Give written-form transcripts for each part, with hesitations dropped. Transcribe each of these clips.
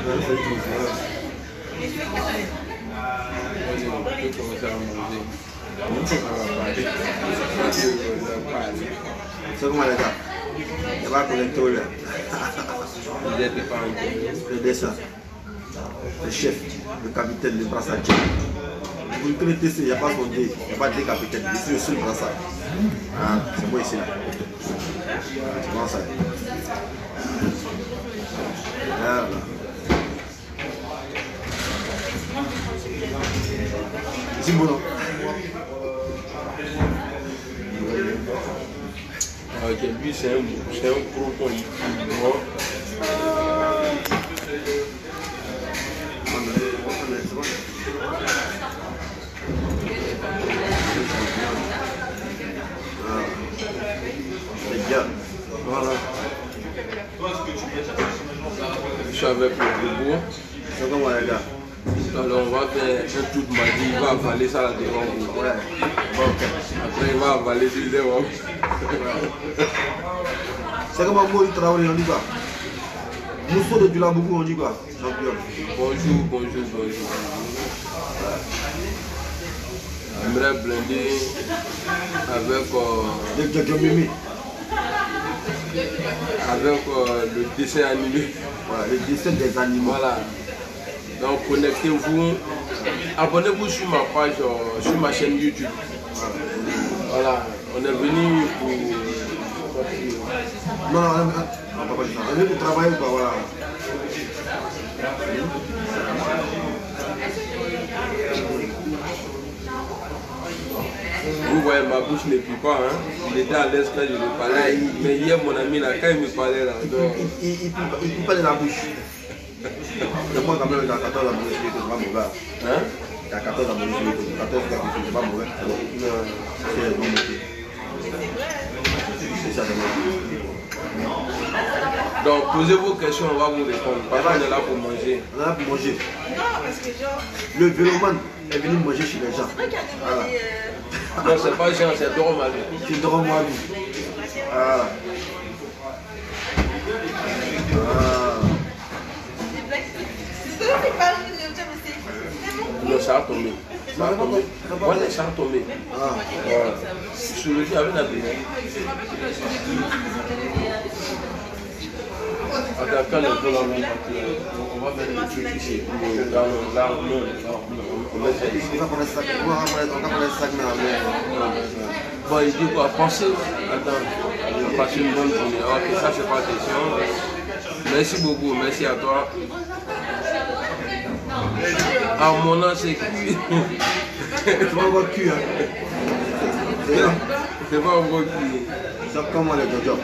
C'est comment les gars? Il va connecter au lait. Le dessin. Le chef, le capitaine, le brassard. Vous le connaissez, il n'y a pas son dé, il n'y a pas de capitaine. Ici, je suis le brassard. Ah, c'est moi ici là. Tu vois ça? Voilà. C'est bon, non? Ok, lui c'est un proton. C'est bien. Voilà. Je suis avec le robot. C'est comment les gars? Alors on va faire un tour de magie, il va avaler ça là devant vous. Ouais. Bon, ok. Après il va avaler sur devant. C'est comment moi il travaille, on dit quoi? Mousseau de Dulambougou, on dit quoi? Champion. Bonjour, bonjour, bonjour. J'aimerais blinder avec le dessin animé. Voilà, le dessin des animaux. Voilà. Donc connectez-vous, abonnez-vous sur ma page, sur ma chaîne YouTube. Voilà, on est venu pour... Non, on va pas dire ça. On est venu pour travailler ou pas, voilà. Vous voyez, ma bouche ne pue pas, hein. Il était à l'aise quand je lui parlais. Mais hier, mon ami, là, quand il me parlait, là, il pue pas de la bouche. C'est moi quand même, il y a 14 ans, c'est pas mauvais. Hein? Il y a 14 ans, 14 c'est pas mauvais. C'est un bon métier. C'est ça, donc, posez vos questions, on va vous répondre. Parce qu'on est là pour manger. On est là pour manger. Non, parce que genre... Le vélomane est venu manger chez les gens. Voilà. Non, c'est pas Jean, c'est Doro Mali. C'est Doro Mali. Voilà. Non, ça a tombé. Ça a tombé. Voilà, ça a tombé. Voilà. Je le dis avec la bille. Attends, quand les gens on va mettre le truc ici. Là, on met ça ici. Bon, il dit quoi? Pensez. Attends, passez une bonne journée. Ok, ça, c'est pas question. Merci beaucoup, merci à toi. Ah, mon nom, c'est cuit. C'est pas encore cuit, hein? C'est pas encore cuit. C'est comment les jojo?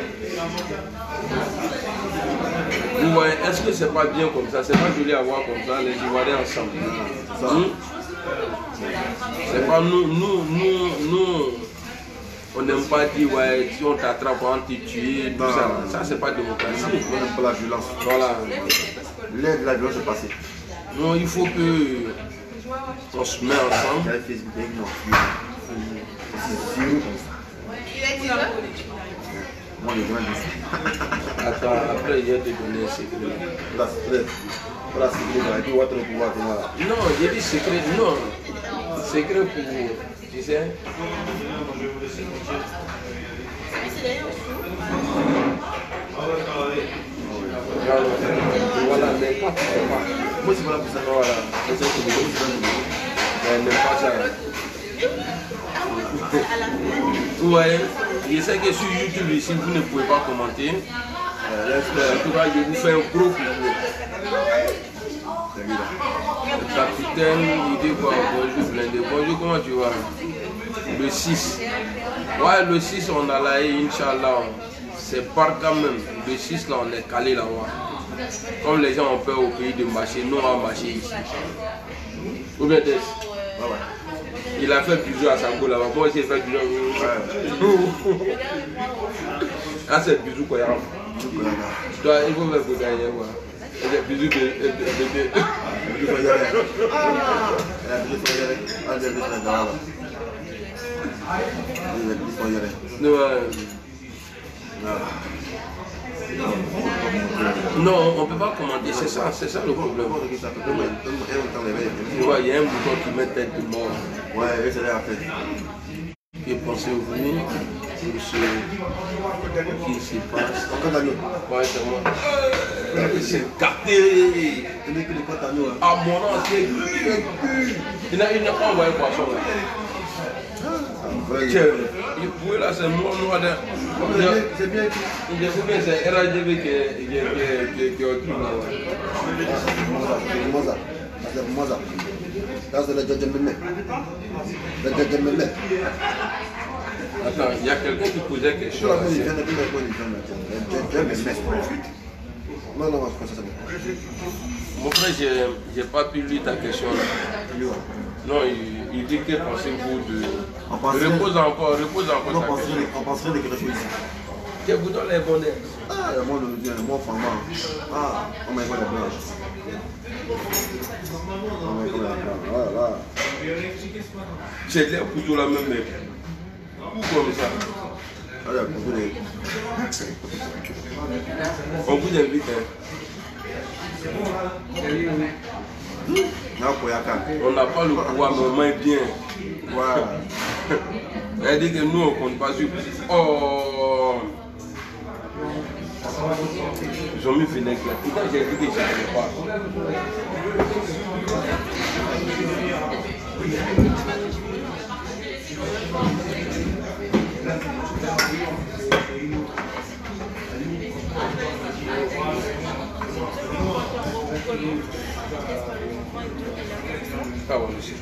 Vous voyez, est-ce que c'est pas bien comme ça? C'est pas joli à voir comme ça, les Ivoiriens ensemble. C'est pas nous, on n'aime pas dire, ouais, si on t'attrape, on te tue, tout ça. Ça, c'est pas démocratie. On n'aime pas la violence. Voilà. L'aide de la violence est passée. Non, il faut que on se met ensemble. Moi, les gens Attends, après, il y a des données secrètes. Voilà, secret, il doit être au pouvoir. Non, j'ai dit secret, non. Secret pour, tu sais. Voilà, mais pas tout ça. Moi, c'est pas là pour ça. Voilà, c'est ça que je veux. Mais n'aime pas ça. Ouais, je sais que sur YouTube ici, vous ne pouvez pas commenter. En tout cas, je vous fais un gros coucou. Le capitaine, il dit quoi? Bonjour, blindé. Bonjour, comment tu vas? Le 6. Ouais, le 6, on a là, Inch'Allah. C'est par quand même. Le 6, là, on est calé là-bas. Comme les gens ont peur au pays de marcher, nous, on va marcher ici. Ou bien Tess? Il a fait plusieurs à sa go là-bas. Moi aussi, j'ai fait plusieurs. Ah, c'est bisous quoi, Yaram. Toi, il faut faire quoi derrière moi. C'est bisous de. Non, on ne peut pas commander, c'est ça le problème. Tu vois, il y a un bouton qui met tête de mort. Ouais, c'est là après. Qui est pensé ouvrir pour ce qui se passe. Ouais, c'est moi. C'est capté. Ah, mon nom, c'est il n'a pas envoyé poisson là. Il pouvait là, c'est moi, noir. C'est bien. C'est RADV qui est au truc là. C'est le judgment. Attends, il y a quelqu'un qui posait quelque chose. Mon frère, j'ai pas pu lire ta question là. Non, il dit que pensez-vous de... Repose encore ta question. On penserait de quelque chose ici. Quel bouton les bonnets? Ah, le mot flamand. Ah, on m'a dit la blanche. Voilà. C'est l'air plutôt la même mec. Pourquoi ça? On vous invite. On n'a pas le pouvoir, mais on main bien. Voilà. Elle dit que nous, on ne compte pas sur... Oh! Ils ont mis vinaigre là. Putain, j'ai dit que je ne savais pas. Ah ouais, monsieur.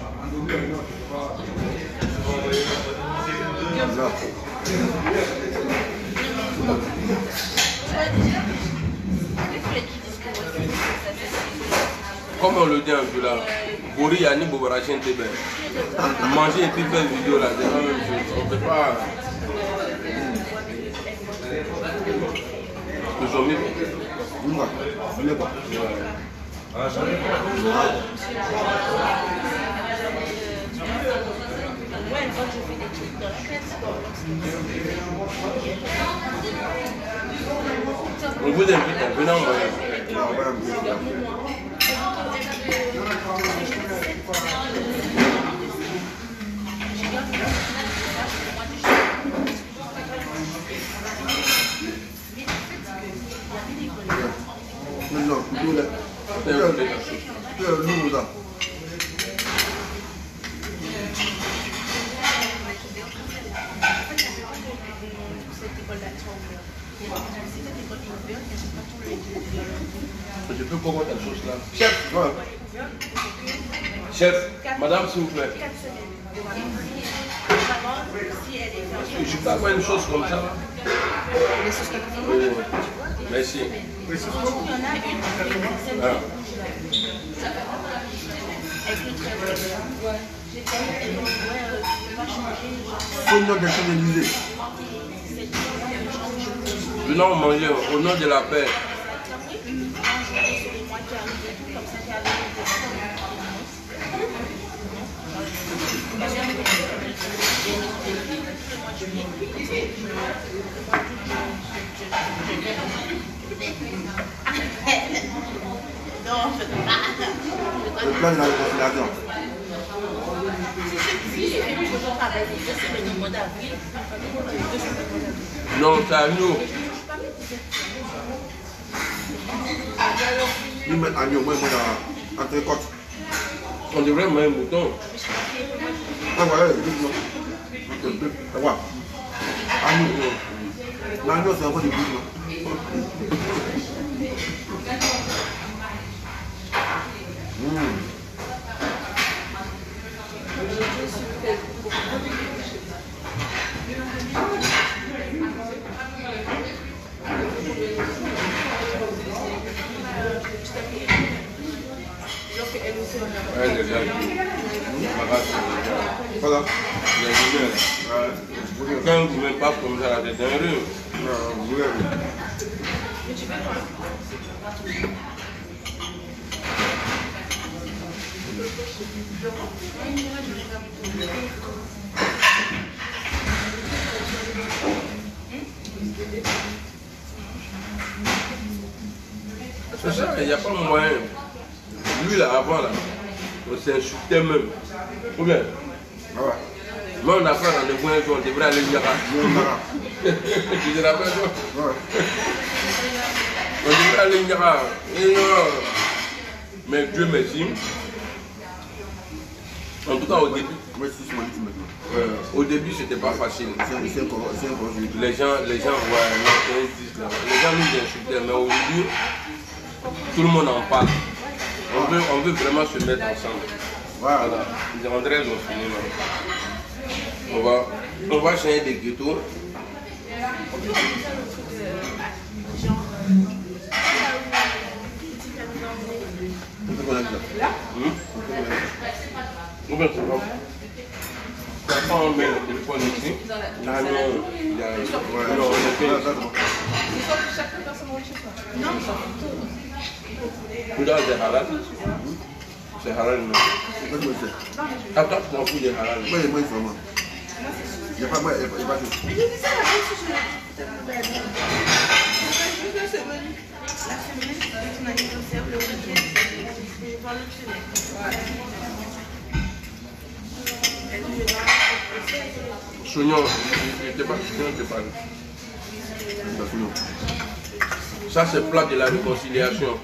Comme on le dit un peu là, Bori Yanni Bobarachin Tébé. Manger et puis faire une vidéo là, c'est la même chose. On ne peut pas. Nous sommes mis. On vous invite à venir en voyage. Non, je peux comment ta sauce là? Chef, chef, madame s'il vous plaît. Je peux avoir une sauce comme ça là? Oui. Merci. Ah. Venons manger au nom de la paix. Le plan de la réconciliation. Non, c'est à nous. Nous mettons agneau, moi, dans entrecôte. On devrait mettre un mouton. Ah ouais, dites-moi. Agneau. L'agneau, c'est un peu du goût. Voilà. Quand vous ne mettez pas comme ça, c'est un rhume. C'est ça, il n'y a pas moyen. Lui là, avant là, on s'insultait même. Ou bien? Ah ouais. Moi on a fait un rendez-vous un jour, on devrait aller Niara. Tu te rappelles toi? Ouais. On devrait aller Niara. Mais Dieu merci. En tout cas au début. Moi je suis sur mon YouTube maintenant. Au début c'était pas facile. C'est encore Les gens, ouais, non, ils disent là. Les gens nous insultaient, mais aujourd'hui, tout le monde en parle. On veut vraiment se mettre ensemble. Voilà. Les Andrés ont fini là. On va changer des ghettos. On met le téléphone ici. Ah non, il y a... Non, chaque personne rentre chez toi. Non, regarde, c'est halal. C'est halal, non. Attends, tu t'en fous des halal. Moi, il faut moi. Il n'y a pas moi, il n'y a pas tout. Mais je dis ça, la semaine, c'est ton anniversaire, le week-end, je parle de tuer. Soignon, je t'ai pas parlé. Ça, c'est plat de la réconciliation.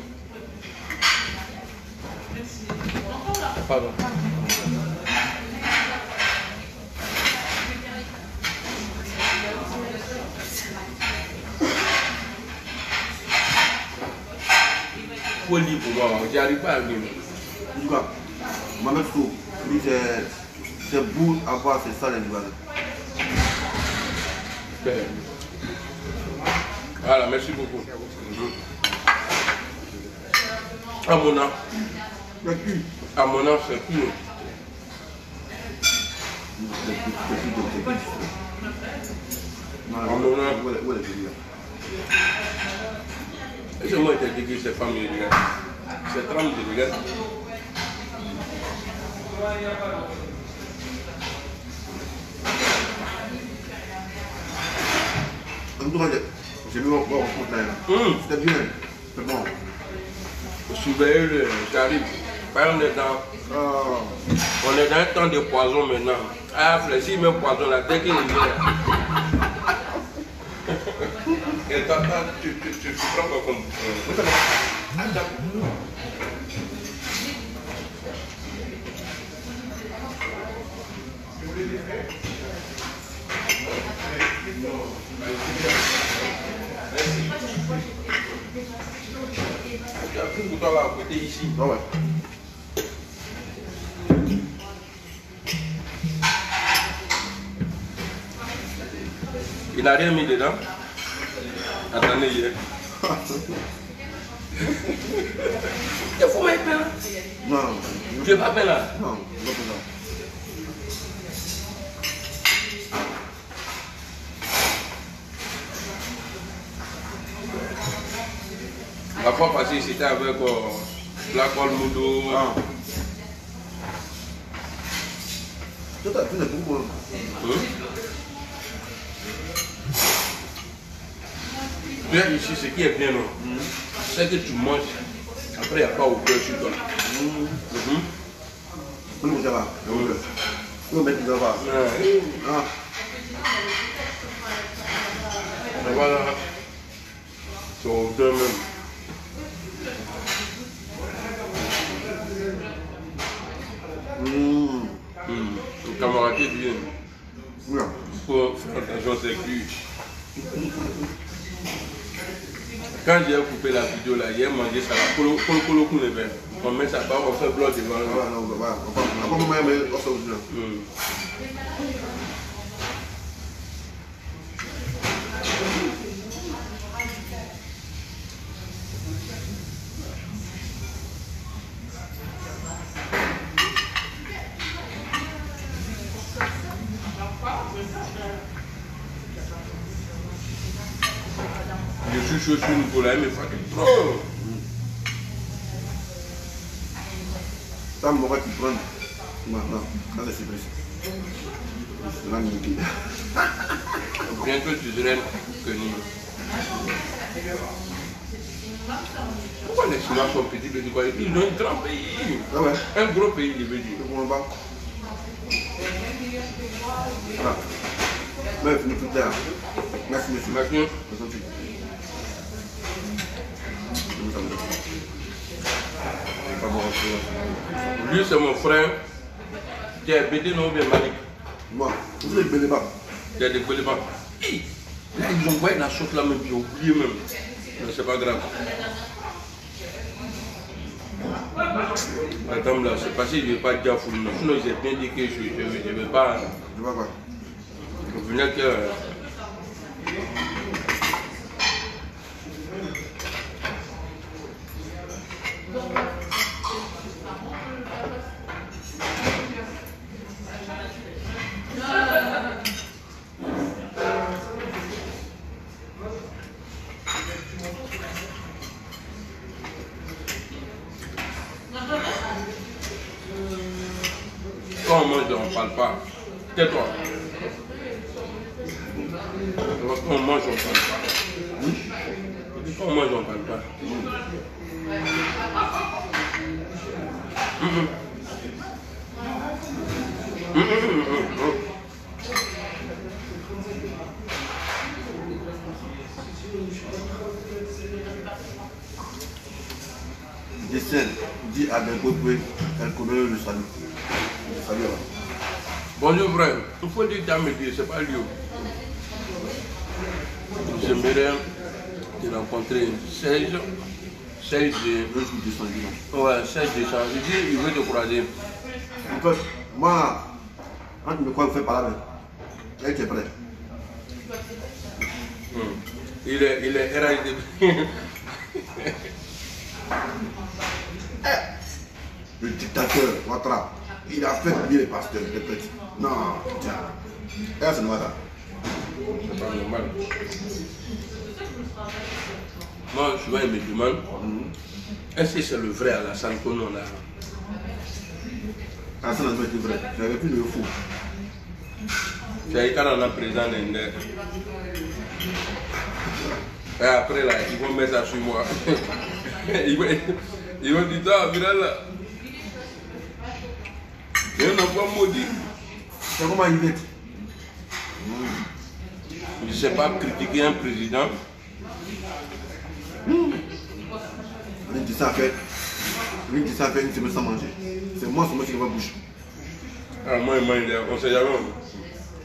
Pardon. Faut lire pour moi, j'arrive pas à lire. En tout cas, Mohamed Sow, lui c'est beau à voir, c'est ça les Libanais. Voilà, merci beaucoup. À mon âme. À mon âme, c'est plus. Et c'est moi qui t'ai dit que c'est famille, c'est 30 de regarde. En tout cas, j'ai vu mon compte là. C'était bien, c'est bon. Surveillez-le, j'arrive. On est dans un temps de poison maintenant. Ah, si même poison là, dès qu'il est là. Et toi, tu prends quoi comme. Tu as pris le bouton là à côté ici. Ah ouais. Il n'a rien mis dedans. Attendez hier. Il faut mettre peine. Non. Tu n'es pas peine là? Non, non, non. La fois passée, c'était avec Black Hole Mudo. Ah. Tout à fait, c'est beaucoup. Tu es ici, ce qui est bien, non? C'est que tu manges. Après, il n'y a pas au cœur sur toi. On va là. On va mettre là-bas. Ah. Voilà. C'est au cœur même. Le camarade qui vient. Il faut faire attention, c'est cuit. Quand j'ai coupé la vidéo là, j'ai mangé ça là, colo le verre. On met ça bas, on fait bloc devant lui. Voilà, on va. On va même on s'en va. Je suis chaud sur une cola, mais fatigue trop. Ça, on va t'y prendre. Maintenant, dans les surprises. C'est là Bientôt tu seras connu. Pourquoi les Chinois sont petits, petits quoi? Ils ont un grand pays. Ah ouais. Un gros pays, je veux dire. Je comprends pas. Voilà. Mais il plus tard. Merci, monsieur. Merci. Lui, c'est mon frère. Tu es BD, non, bien Malik. Moi, vous êtes belé pas. Il y a des Bélémans. Là, ils ont envoyé la sauce là même, j'ai oublié même. Mais c'est pas grave. Attends là, c'est parce que je ne vais pas dire fou. Sinon, ils ont bien dit que je ne vais pas. Je vois quoi. Vous venez que. Quand on mange, on ne parle pas. Tais-toi. Quand on mange, on ne parle pas. Quand on mange, on ne parle pas. Descend, dis à Bengouboué, elle connaît le salut. Le salut. Bonjour frère, il faut dire qu'à me dire, c'est pas lui. J'aimerais te rencontrer Serge. Serge. Ouais, Serge Deschamps. Il dit, il veut te croiser. En fait, moi, quand tu me crois, vous faites par là, elle est prêt. Il est RAID. Le dictateur, Ouattara, il a fait oublier les pasteurs, les petits. Non, tiens. Et c'est normal. C'est pas normal. Moi, souvent, il me demande est-ce que c'est le vrai Alassane Kono là? Alassane a été vrai. J'avais plus de fou. C'est quand on a présent l'Inde. Et après là, ils vont mettre ça sur moi. Ils vont dire, toi, Viral là. Et on n'a pas maudit. C'est comment il est? Je ne sais pas critiquer un président. Lui dit ça fait une semaine sans manger. C'est moi qui ne vais pas bouger. Ah, moi, on ne sait jamais.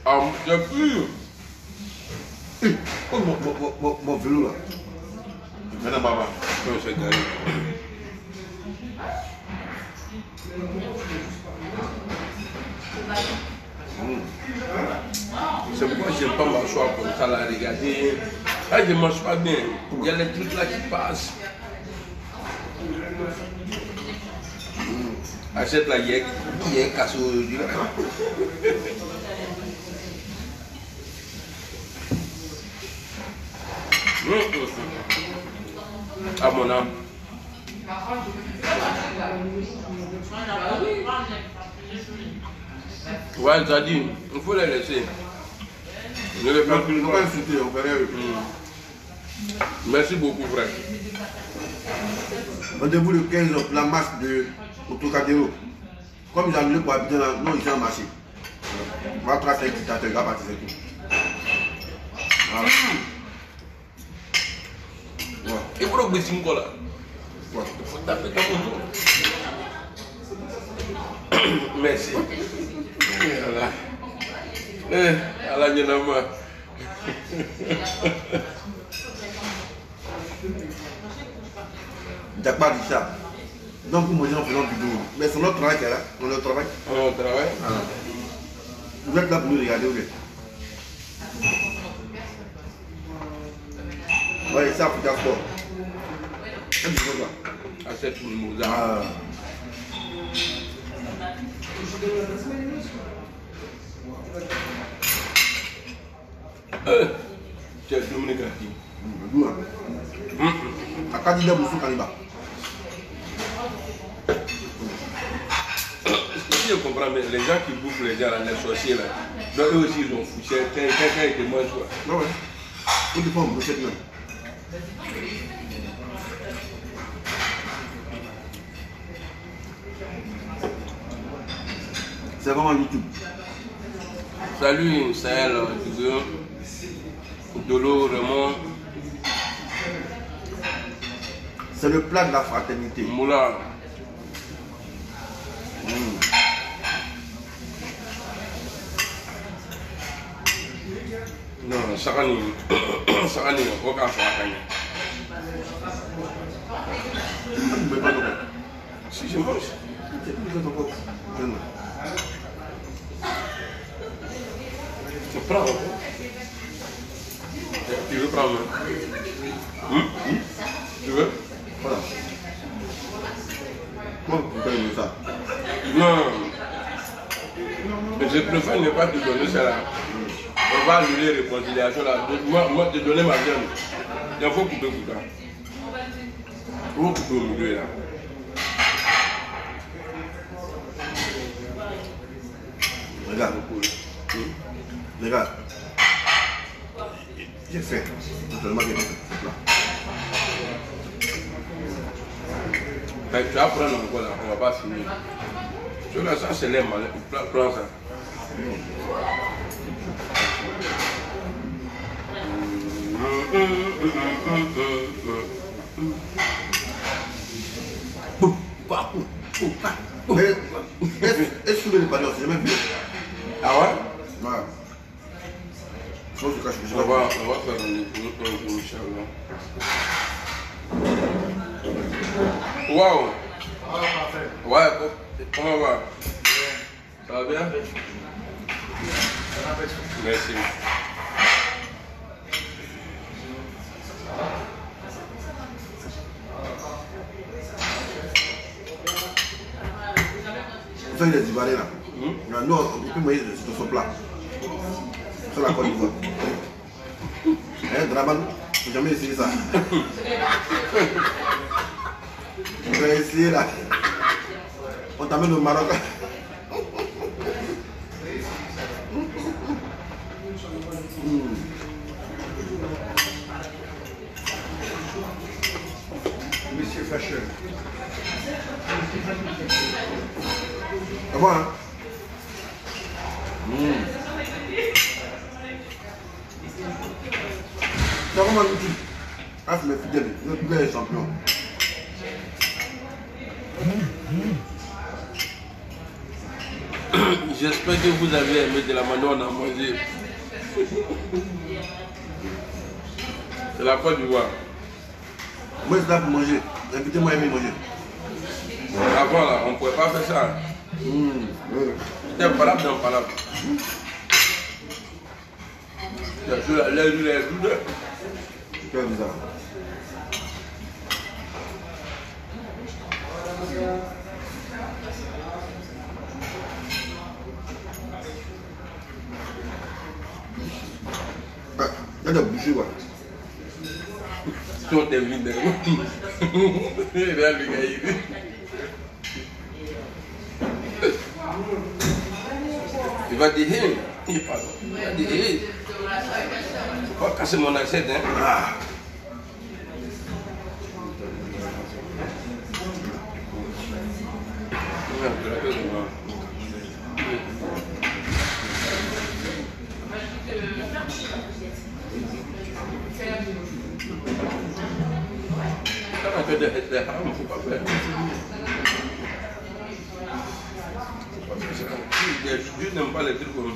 Ah, j'ai plus. Oh, mon vélo là. Maintenant, Baba. Non, c'est gagné. C'est pourquoi je n'aime pas m'asseoir comme ça, là, regarder. Là, je ne mange pas bien. Il y a les trucs là qui passent. Achète la yek, casse aujourd'hui. À mon âme. Ouais, ça dit, il faut les laisser. Ne les faire plus. On va insulter, on va rien. Merci beaucoup, frère. Rendez-vous le 15, la marche de Otokadero. Comme ils ont annulé pour habiter là, non, ils ont marché. On va tracer un dictateur, il va partir, c'est tout. Voilà. Et pour le blessing, quoi là? Voilà. Il faut taper comme on. Merci. Allah nyenama. Jacques dit ça. Donc, pour manger en faisant du dos. Mais c'est notre travail qui est là. On est au travail. On est au travail. Vous êtes là pour nous regarder, ok? Ouais, c'est Africa Sport. Un petit peu là. À cette mimosa. Ah. Tu es Dominique Ati. D'où hein? À Kadida Boussou Kaliba. Si je comprends, mais les gens qui bouffent les gens, là, les sorciers là, donc eux aussi ils ont fouché. Quelqu'un était moins joie. Non, ouais. Où tu prends cette même? C'est comment YouTube? Salut Sahel, Dolo, Raymond. C'est le plat de la fraternité. Moula. Non, Sakani, aucun Sakani. Mais pas de quoi. Si je mange. Tu prends. Tu veux prendre? Tu veux? Voilà. Comment vous prenez ça? Non. Mais je préfère ne pas te donner cela. On va annuler les réconciliations là. Moi, te donner ma viande. Il faut couper pour toi. Il faut couper au milieu là. Regarde. Regarde. J'ai fait. Seulement j'ai fait là. Ben, tu vas prendre encore là, on va pas finir. Tu vois, ça c'est l'air malin. Prends ça. Mais est-ce que vous ne pas dire, c'est jamais vu? Ah ouais? Ouais. Je pense que je On va faire un Inch'Allah. Waouh! Ouais, comment va? Ça va bien? Merci. Ça, il est divaré là. Non, on peut manger sur son plat. Sur la Côte d'Ivoire. Draban, j'ai jamais essayé ça. On va essayer là. On t'amène au Maroc. Monsieur Fâcheux. Ça va, hein? C'est comment YouTube? Ah, c'est mes fidèles. Notre gars est champion. J'espère que vous avez aimé de la manière dont on a mangé. C'est la Côte d'Ivoire. Moi, je suis là pour manger. Invitez-moi à aimer manger. Avant là, on ne pouvait pas faire ça. C'était palabre dans palabre. C'est sur la lèvre. C'est bizarre. Il y a des bouchées, quoi. Si on termine, regarde le gars, il va dire, hey, il va dire, hey, faut pas casser mon assiette, hein. Ah. Je n'aime pas les trucs comme ça.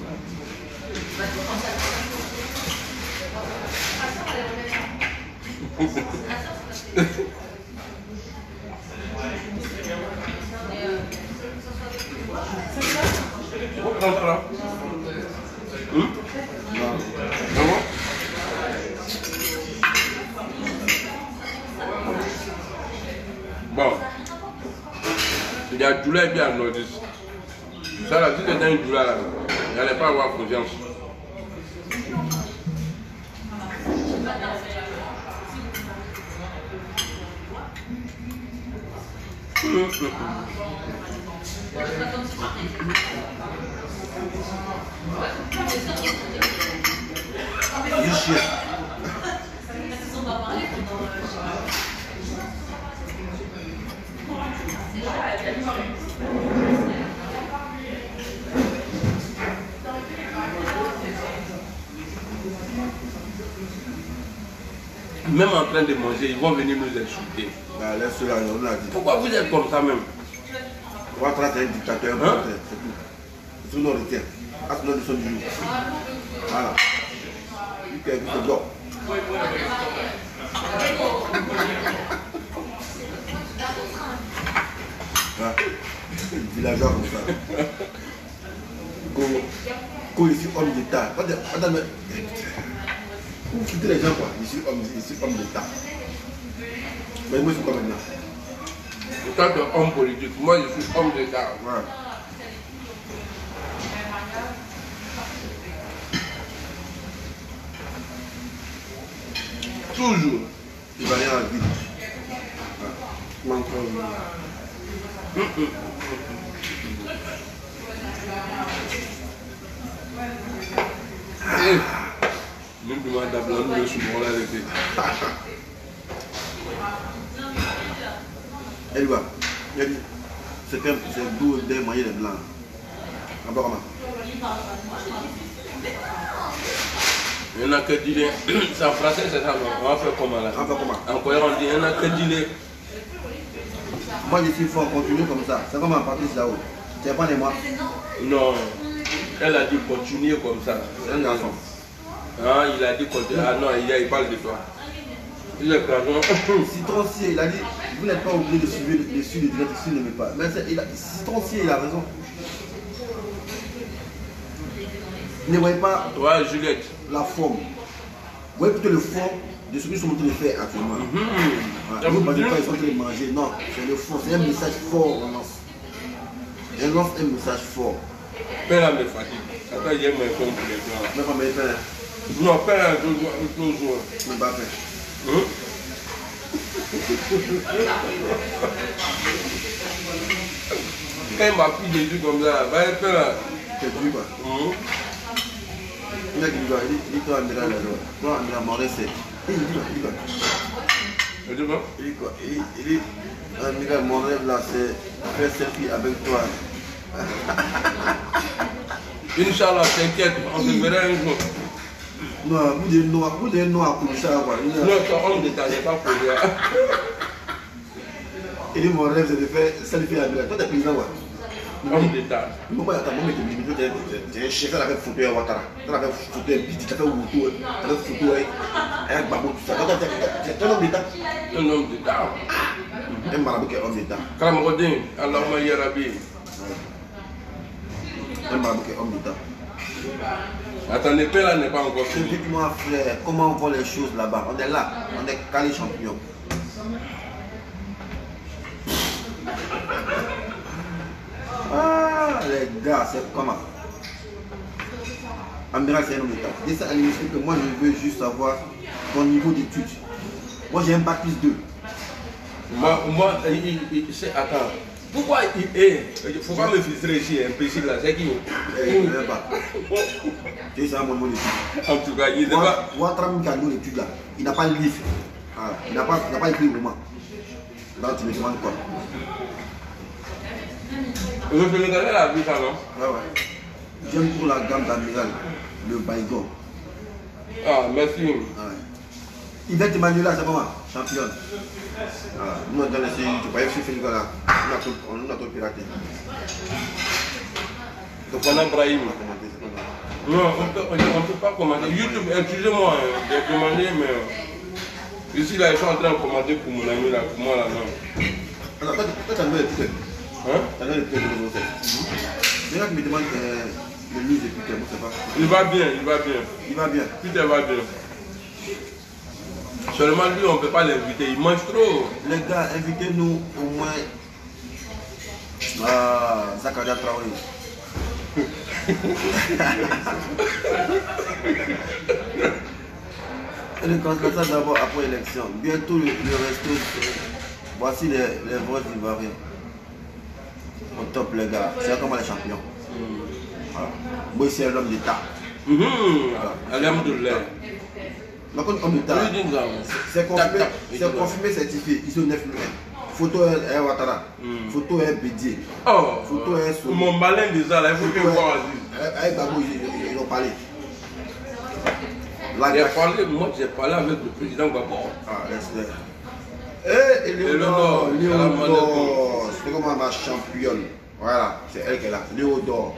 Bon, il y a douleur bien à notice. Ça là, si tu es dans une douleur là, il n'allait pas avoir confiance. même en train de manger, ils vont venir nous insulter. Bah, laisse cela, on l'a dit. Pourquoi vous êtes comme ça même? Ouattara est un dictateur, Hein? c'est tout. C'est tout notre retient. À ce nom de son jour. Voilà. Il fait que dort. Voilà. Villageois comme ça. Quand je suis homme d'État. Vous quittez les gens quoi. Je suis homme d'État. Mais moi je suis quoi maintenant? Toi tu es homme politique, moi je suis homme d'État. Voilà. Toujours. Il va aller à la ville. Nous demandons d'abord le souvent là avec Elle va. Il a dit, c'est d'où des moyens de blanc. En bas comment? Il n'y en a que dire, c'est en français c'est ça, on va faire comment là? On va faire comment? En cohérent, il n'y en a que dire. Moi je suis fort, continue comme ça. C'est comme en Patrice là-haut. Tu n'es pas de moi. Non, elle a dit continuer comme ça. C'est un garçon. Ah, il a dit continuer. Ah non, il parle de toi. Il est garçon. Citroncier, il a dit, vous n'êtes pas obligé de suivre le direct s'il ne met pas. Mais Citroncier, il a raison. Ne voyez pas Toi, Juliette. la forme. Vous voyez plutôt le fond de ce qu'ils sont en train de faire actuellement. Voilà. Vous ne pensez pas qu'ils sont en train de manger. Non, c'est le fond. C'est un message fort, on lance. On lance un message fort. Père là me fatigue. Attends, il y a mon compte pour les plans. Mais pas mes pères. Non, père là, toujours. Mais pas fait. Quand il m'a pris des trucs comme ça, va être là. C'est tout quoi. Il a dit, il dit, toi, Amiral, toi, Amiral Moré, c'est. Il dit quoi? Tu vois? Il dit quoi? Il dit, Amiral, mon rêve là, c'est faire selfie avec toi. Inch'Allah, t'inquiète, on te verra un jour. Non, vous dites non à Kouroucha quoi. Non, ton homme d'État n'est pas posé. Il dit, mon rêve, c'est de faire selfie avec toi. Toi, t'es président quoi? Homme d'État. Moi, attends, moi, t'es un chef, tu as fait photo à Ouattara. Tu as fait photo à Biti, tu as fait Woutou, tu as fait photo avec Babo, tout ça. Tu es un homme d'État. Un homme d'État. Un marabout qui est homme d'État. Kamarodin, Allahumma ya Rabbi. Un marabout qui est homme d'État. Attendez, paix là n'est pas encore fini. Dites-moi, frère, comment on voit les choses là-bas? On est là, on est calé champion. Ah, les gars, c'est comment? Amiral, c'est un homme d'État. Dis ça à l'université que moi, je veux juste savoir ton niveau d'études. Moi, j'ai un bac plus 2. Moi, attends. Pourquoi il faut pas me filtrer ici, imbécile là, c'est qui? Je ne sais pas. Tu sais, mon d'études. En tout cas, il ne sait pas. Ouattara qui a l'étude là, il n'a pas de livre. Voilà. Il n'a pas écrit le roman. Là, tu me demandes quoi? Le Sénégalais a vu ça, non? Ouais, ouais. J'aime pour la gamme d'Amiral, le Baïgon. Ah, merci. Ouais. Yvette Manuela, c'est comment? Championne. Voilà. Nous, on a laissé, tu vois, FC Félica là, on a tout piraté. Donc, on a Brahim. Non, on ne peut pas commander. YouTube, excusez-moi de demander, mais ici là, ils sont en train de commander pour mon ami là, pour moi là, non. Alors, toi, tu as le ticket. Hein? Tu as le ticket de l'Eurocette. Les gens qui me demandent le livre de Peter, je ne sais pas. Il va bien, il va bien. Il va bien. Peter va bien. Seulement lui, on ne peut pas l'inviter, il mange trop. Les gars, invitez-nous au moins Zakaria Traoré. Et le candidat d'abord après l'élection. Bientôt le resto. Voici les voix d'Ivoiriens. Au top les gars. C'est comme les champions. Voilà. Moi c'est l'homme d'État. Alhamdoulilah. Donc homme d'État. C'est confirmé, certifié. Ils sont 9 000. Photo est Ouattara. Photo est Bédié. Oh, photo est Solo. mon malin de ça, là, il faut que voir. Avec Babou, ils ont parlé. La gâche. Moi, j'ai parlé avec le président Gbagbo. Ah, laisse-le. Eh, Léodore, Léodore. C'est comme ma championne. Voilà, c'est elle qui est là. Léodore.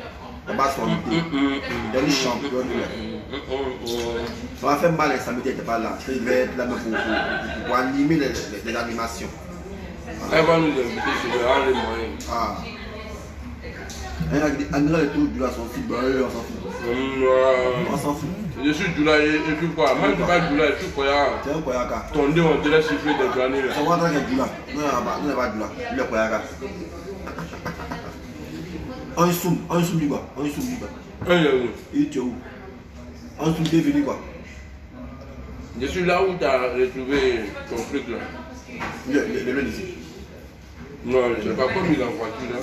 Là-bas, son idée. Elle est championne. Ça m'a fait mal, le samedi, elle n'était pas là. Je vais être là pour animer les animations. Elle va nous inviter sur le rang des moyens. Ah. Elle a dit, André et tout, Dula sont fils, on s'en fout. On s'en fout. Je suis Dula et puis quoi? Moi, je ne suis pas Dula, je suis Koyaka. C'est un Koyaka. Ton dé, on dirait siffler des granits. Ça va entendre que Dula. Nous n'avons pas Dula. Il est Koyaka. On soum du quoi? On soum du quoi? Il est où? On soum t'es venu quoi? Je suis là où tu as retrouvé ton truc là. Le même ici. Non, je ne sais pas comme il est en voiture là.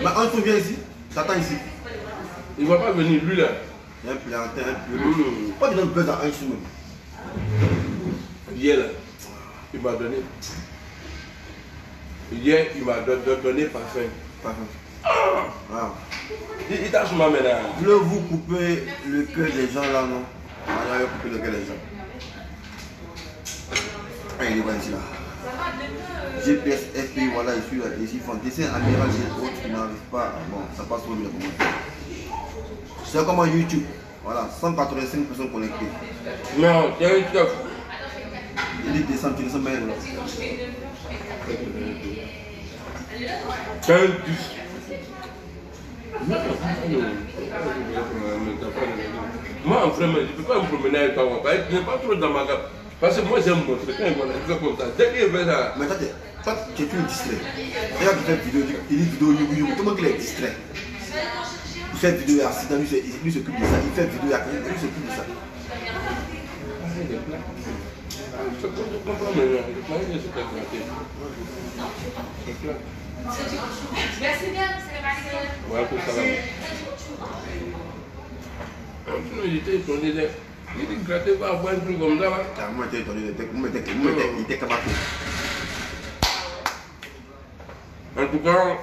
Mais on soum vient ici. T'attends ici. Il ne va pas venir, lui là. Il y a un plantain, un peu. Pourquoi tu donnes peur à un soum? Hier là, il m'a donné. Hier, il m'a donné parfum. Ah. Il t'a sur ma main là. Voulez-vous couper le cœur des gens là, non? On va couper le cœur des gens. Ah, il est bon ici là. GPS, FPI, voilà, je suis là. Ici, ils font dessin amiral, j'ai autre qui n'arrive pas. Bon, ça passe trop bien pour moi. C'est comme YouTube. Voilà, 185 personnes connectées. Non, c'est un stuff. Il dit descendre, tu descends même là. C'est un stuff. Moi, en vrai, je ne peux pas me promener avec toi. Je n'ai pas trop dans ma gamme. Parce que moi, j'aime montrer quand il fait comme ça. Dès qu'il fait ça. Mais toi, tu es toujours distrait. Regarde, il fait vidéo, il dit vidéo, tout le monde est distrait. Il fait vidéo, il est assis, lui s'occupe de ça. Il fait vidéo, il s'occupe de ça. Je comprends maintenant. Je croyais que c'était éclaté. Ouais, pour ça là. Sinon, il était étonné. Il dit gratter pas avoir un truc comme ça là. Moi, j'étais étonné, il était capable. En tout cas,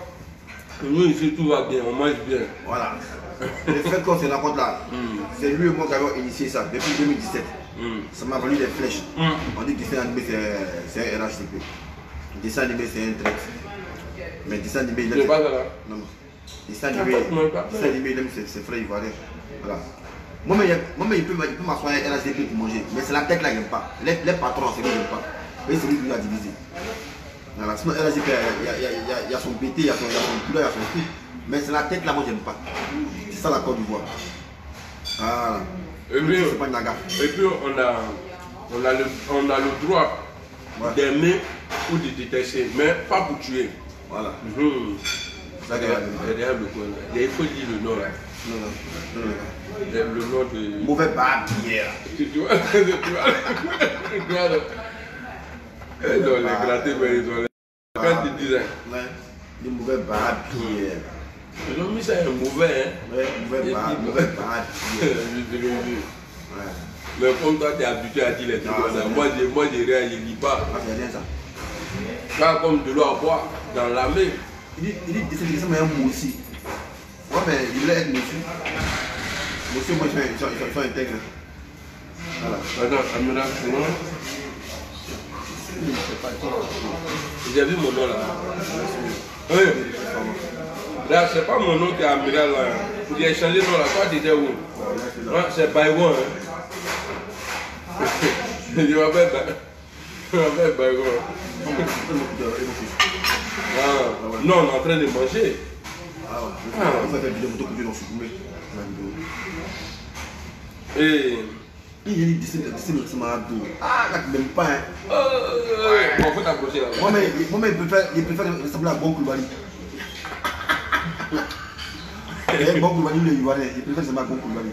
nous ici tout va bien, on mange bien. Voilà. Le fait qu'on se rencontre là, c'est lui et moi qui avons initié ça depuis 2017. Ça m'a valu des flèches. On dit que dessin animé c'est un RHTP. Dessin animé c'est un trait. Mais dessin animé il aime. C'est pas ça là. Non. Dessin animé il aime ses frères ivoiriens. Voilà. Moi-même il peut m'asseoir un RHTP pour manger. Mais c'est la tête là qu'il n'aime pas. Les patrons c'est lui qui n'aime pas. Et c'est lui qui l'a divisé. Voilà. Sinon RHTP il y a son BT, il y a son couleur, il y a son truc. Mais c'est la tête là moi j'aime pas. C'est ça la Côte d'Ivoire. Voilà. Et puis on a le droit d'aimer ou de détester, mais pas pour tuer. Voilà. Ça derrière le coin là. Il faut dire le nom là. Non. Le nom de. Mauvais barbier. Tu vois. Non, les grattés, mais ils ont les. Quand ils disent. Les mauvais barbier. Ils ont mis ça un mauvais, hein. Ouais, mauvais barbier. Mais comme toi, tu es habitué à dire les trucs comme ça. Moi, je rien, je ne lis pas. Ah, c'est bien ça. Pas comme de l'eau à boire dans la main. Il dit, c'est un mot aussi. Ouais, mais il voulait être monsieur. Monsieur, moi, ils sont intègres. Voilà. Attends, Amiral, moi. J'ai vu mon nom là. Oui. Là, c'est pas mon nom qui est Amiral là. J'ai changé de nom là. Toi, tu étais où? C'est Baïwan. Je m'appelle Baïwan. Non, on est en train de manger. On va faire une vidéo dans ce coup. Et. Il dit c'est ma dos. Ah, là, tu n'aimes pas. Bon, faut t'approcher là. Moi, il préfère ressembler à Bon Koulibaly. Bon Koulibaly, il est ivoirien. Il préfère ressembler à Bon Koulibaly.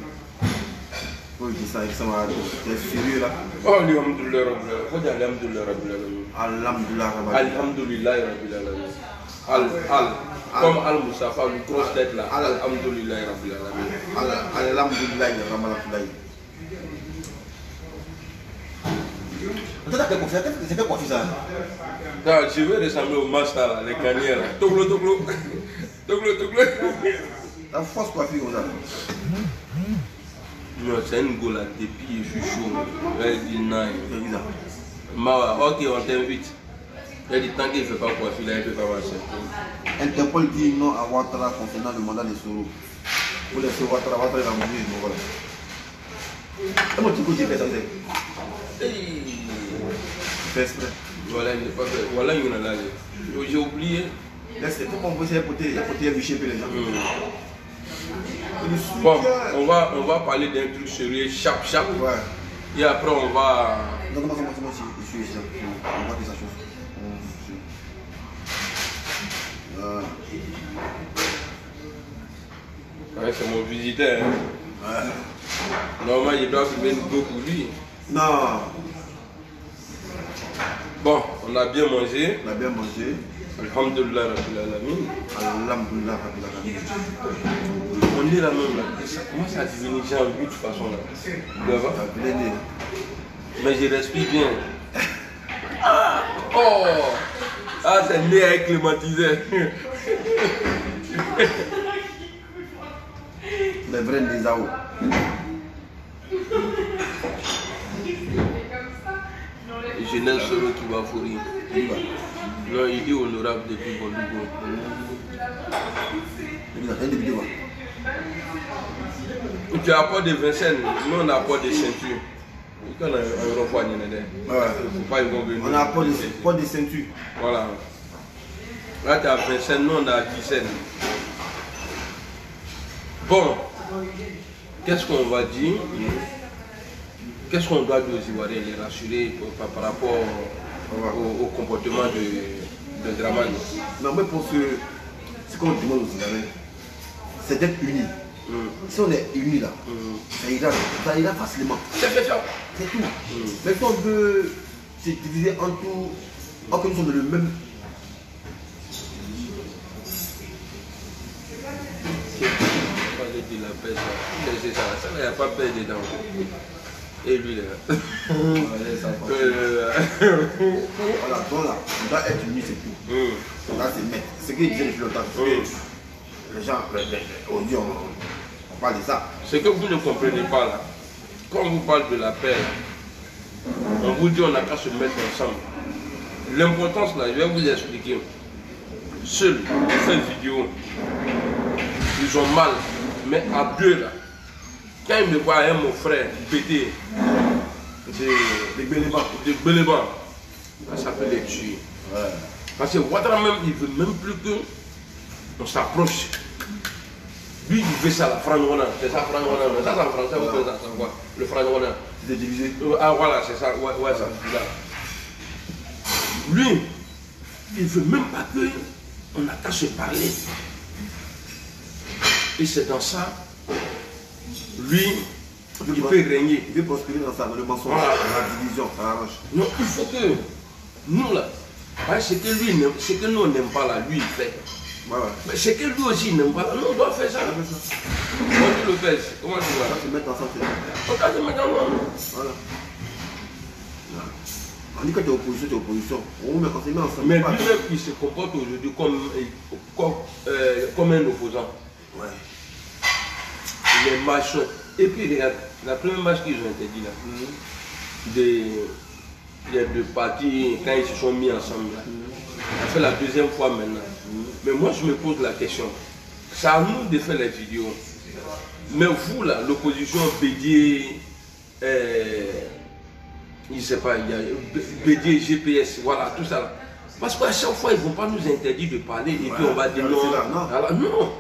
Oh, il dit ça, ça m'a. T'es sérieux là? Oh, alhamdoulilah, faut dire alhamdoulilah, alhamdoulilah. Alhamdoulilah, comme Al-Moussafa, le grosse tête là. Alhamdoulilah, alhamdoulilah. C'est quelle coiffure ça? Je vais ressembler au master là, les gagnants là. Toglo. La fausse coiffure comme ça. Non, c'est une go là, depuis je suis chaud. Elle dit non. Ok, on t'invite. Elle dit tant qu'il ne fait pas coiffer, là, il ne peut pas marcher. Interpol dit non à Ouattara concernant le mandat de Soro. Pour laisser Ouattara, Ouattara va mourir. Voilà. Et mon petit côté, ça c'est. Fais exprès. Voilà, il n'est pas fait. Voilà, il y en a là. J'ai oublié. Laisse, il faut qu'on puisse apporter un chez les gens. Bon, on va parler d'un truc sérieux, chap. Ouais. Et après, on va. Non, comment je suis ici. On va faire sa chose. Ouais, c'est mon visiteur. Hein. Ouais. Normalement, il doit filmer une go pour lui. Non. Bon, on a bien mangé. On a bien mangé. Alhamdulillah Rabbil Alamin. Alhamdulillah Rabbil Alamin. On est là même là. Ça commence à devenir j'ai envie de toute façon là. Mais je respire bien. Oh! Ah, c'est né avec climatisé. Les vrais Nizao. Jeunesse Soro qui va fourrir. Non, il dit honorable depuis Bondugo. Tu as pas de Vincennes, nous on n'a pas de ceinture. On a un repas, on n'a pas de ceinture. Voilà. Là, tu as Vincennes, nous on a 17. Bon, qu'est-ce qu'on va dire? Qu'est-ce qu'on doit dire aux Ivoiriens, les rassurer par rapport au comportement de Dramane? Non, mais pour ce qu'on demande aux Ivoiriens, c'est d'être unis. Si on est unis là, ça ira facilement. C'est ça. C'est tout. Mais si on veut se diviser en tout, or que nous sommes dans le même. De la paix, c'est ça, il n'y a pas de paix dedans. Et lui là. Voilà, donc là, on doit être unis, c'est tout. Là, c'est mettre. Ce qu'il disait depuis longtemps, les gens, on dit, on parle de ça. Ce que vous ne comprenez pas là, quand on vous parle de la paix, on vous dit on n'a qu'à se mettre ensemble. L'importance là, je vais vous expliquer. Seuls, cette vidéo, ils ont mal. Mais à deux là, quand il me voit mon frère péter de Béléban, ça peut les tuer. Ouais. Parce que Ouattara même, il ne veut même plus qu'on s'approche. Lui, il veut ça, la Frangona. C'est ça, Frangona. Ça, c'est en français, vous faites ça, quoi. Le Frangona. C'est divisé. Ah, voilà, c'est ça. Ouais, ça. Là. Lui, il ne veut même pas qu'on n'a qu'à se parler. Et c'est dans ça, lui, il peut régner. Il veut prospérer dans ça, dans le mensonge, dans la division, ça arrange. Non, il faut que nous là, ce que lui, ce que nous n'aimons pas là, lui il fait. Mais ce que lui aussi n'aime pas là, nous on doit faire ça. Comment tu le fais? Comment tu vois? On doit se mettre ensemble. On doit se mettre ensemble. Voilà. On dit que tu es opposition, tu es opposition. On met ensemble. Mais lui-même, il se comporte aujourd'hui comme un opposant. Ouais. Les machins. Et puis regarde, la première match qu'ils ont interdit là, les deux partis, quand ils se sont mis ensemble là, ça fait la deuxième fois maintenant. Mais moi je me pose la question, c'est à nous de faire les vidéos. Mais vous là, l'opposition Bédier, je ne sais pas, il y a Bédier, GPS, voilà, tout ça là. Parce qu'à chaque fois ils ne vont pas nous interdire de parler et puis on va dire non. Alors, non.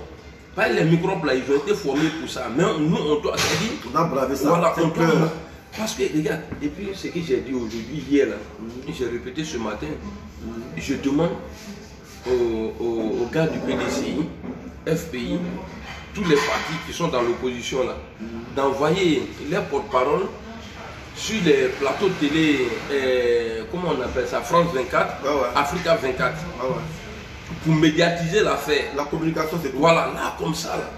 Pas les microbes là, ils ont été formés pour ça. Mais nous, on doit dire. On a bravé ça. Voilà, on doit. Parce que, regarde, et puis ce que j'ai dit aujourd'hui, hier là, j'ai répété ce matin, je demande aux gars du PDCI, FPI, tous les partis qui sont dans l'opposition là, d'envoyer leurs porte-parole sur les plateaux de télé, comment on appelle ça, France 24, Africa 24. Pour médiatiser l'affaire. La communication, c'est tout. Voilà, là, comme ça, là.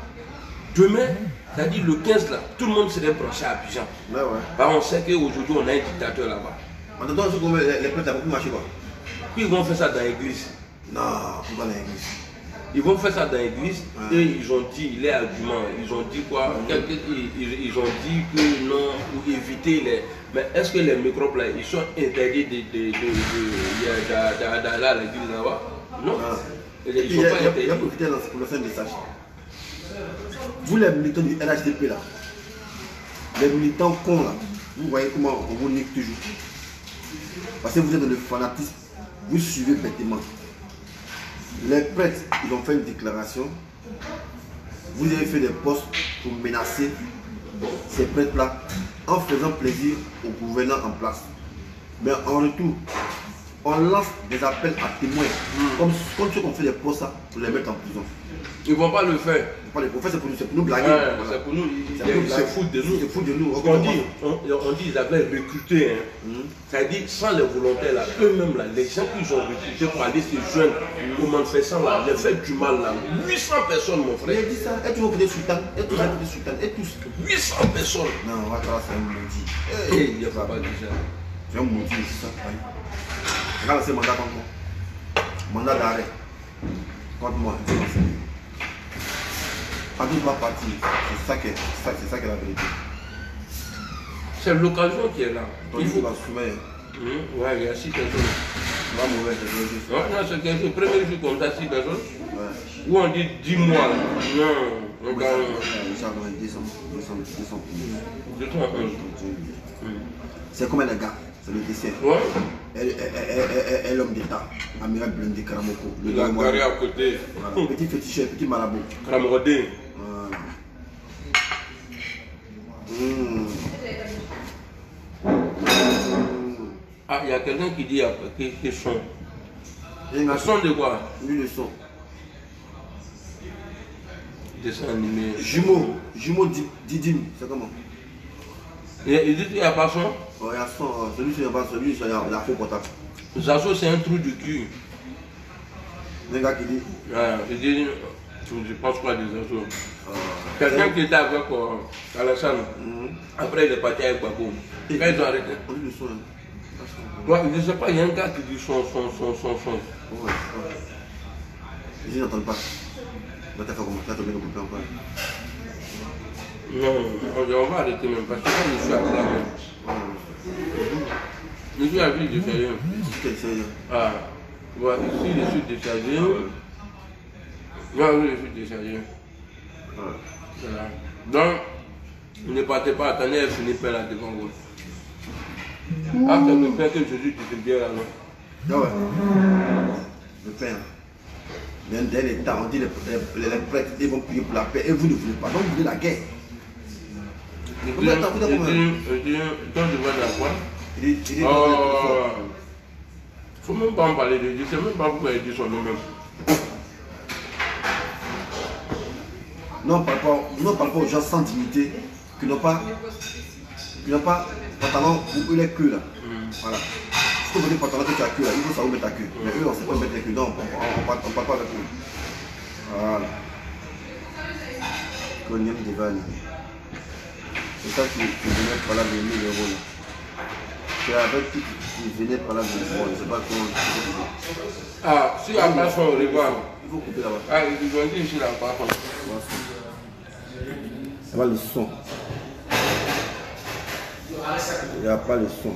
Demain, c'est-à-dire le 15, là, tout le monde serait branché à Abidjan. Ouais. Bah, on sait qu'aujourd'hui, on a un dictateur là-bas. En attendant, les prêtres, ça va plus marcher quoi. Puis ils vont faire ça dans l'église. Non, pas dans l'église. Ils vont faire ça dans l'église et ils ont dit les arguments. Ils ont dit quoi? Ils ont dit que non, pour éviter les. Mais est-ce que les microbes là, ils sont interdits d'aller à l'église là-bas? Non. Ils sont pas interdits. Il y a profité pour le faire message. Vous les militants du NHDP là, les militants cons là, vous voyez comment on vous nique toujours. Parce que vous êtes dans le fanatisme, vous suivez bêtement. Les prêtres, ils ont fait une déclaration. Vous avez fait des postes pour menacer ces prêtres-là en faisant plaisir aux gouvernants en place. Mais en retour, on lance des appels à témoins, comme ceux qu'on fait des postes là, pour les mettre en prison. Ils ne vont pas le faire. Pas les prophètes, c'est pour nous blaguer. Ouais, Voilà. c'est pour nous, ils se foutent de nous. Ils se foutent de nous. On dit ils avaient recruté. C'est-à-dire, sans les volontaires, là, eux-mêmes, là, les gens qu'ils ont recrutés pour aller se joindre aux manifestants, là, les faire du mal, là, 800 personnes, mon frère. Il a dit ça. Et toujours pour des sultans. Et toujours pour des sultans. Et tous. 800 personnes. Non, on va faire c'est un maudit. Il n'y a pas de ça. C'est un maudit, c'est ça. Regarde ce mandat contre moi. Mandat d'arrêt. Contre moi. Quand il va partir, c'est ça qui est la vérité. C'est l'occasion qui est là. Il faut l'assumer. Ouais, il y a 6 personnes. Pas mauvais, c'est juste. Non, c'est quelque chose. Premier jour comme ça, 6 personnes. Ouais. Ou on dit 10 mois. Là. Non, on Oui, gagne. ça va être 200. C'est comme un gars, c'est le dessert. Ouais. Et l'homme d'État, amiral Blindé Karamoko. Il a carré à côté. Voilà. Petit féticheur, petit marabout. Karamrodé. Voilà. Ah, il y a quelqu'un qui dit que son. Et Le son de quoi? lui le son. Dessin animé. Jumeau Didim, c'est comment? Il dit qu'il n'y a pas son. Oh, il y a son, celui qui n'a pas celui, il y a faux portable. Zazo, c'est un trou du cul. Un gars qui dit. Ouais, il dit, je pense quoi des Zazo. Quelqu'un qui était avec Alassane, après il est parti avec Babou. Quand ils ont arrêté. On dit le son. Ouais, je ne sais pas, il y a un gars qui dit son. Ouais. Je n'entends pas. Là, tu as fait comment? Là, tu as bien coupé encore. Non, on va arrêter même parce que quand je suis à plat même. Je suis à ville de Sérieux. Quel sérieux? Ah, ouais, ici je suis déchargé. Ouais, oui, je suis déchargé. Voilà. Donc, ne partez pas, attendez, elle finit par là devant vous. Ah, c'est le Père que Jésus te dit bien là, non? Ah ouais. Le Père. Mais dès les temps, on dit les prêtres, ils vont prier pour la paix et vous ne voulez pas. Donc vous voulez la guerre. Je dis, toi tu vois de quoi? Il dit, Oh, faut même pas en parler de Dieu, c'est même pas pourquoi il dit son nom même. non, on parle pas aux gens sans dignité qui n'ont pas pantalon pour eux les queues là. Voilà. Si vous voulez pantalon que tu as queue là, il faut savoir mettre ta queue. Mais eux on ne sait pas mettre les queues, non, on parle pas avec eux. Voilà. Cognem Devani. C'est ça qui venait par là de 1000 € là. C'est avec qui venait par là de 1000 €, je ne sais pas comment. Ah, si la place on revoit. Il faut couper là-bas. Ah, ils ont dit ici la place. Il n'y a pas le son. Il n'y a pas le son.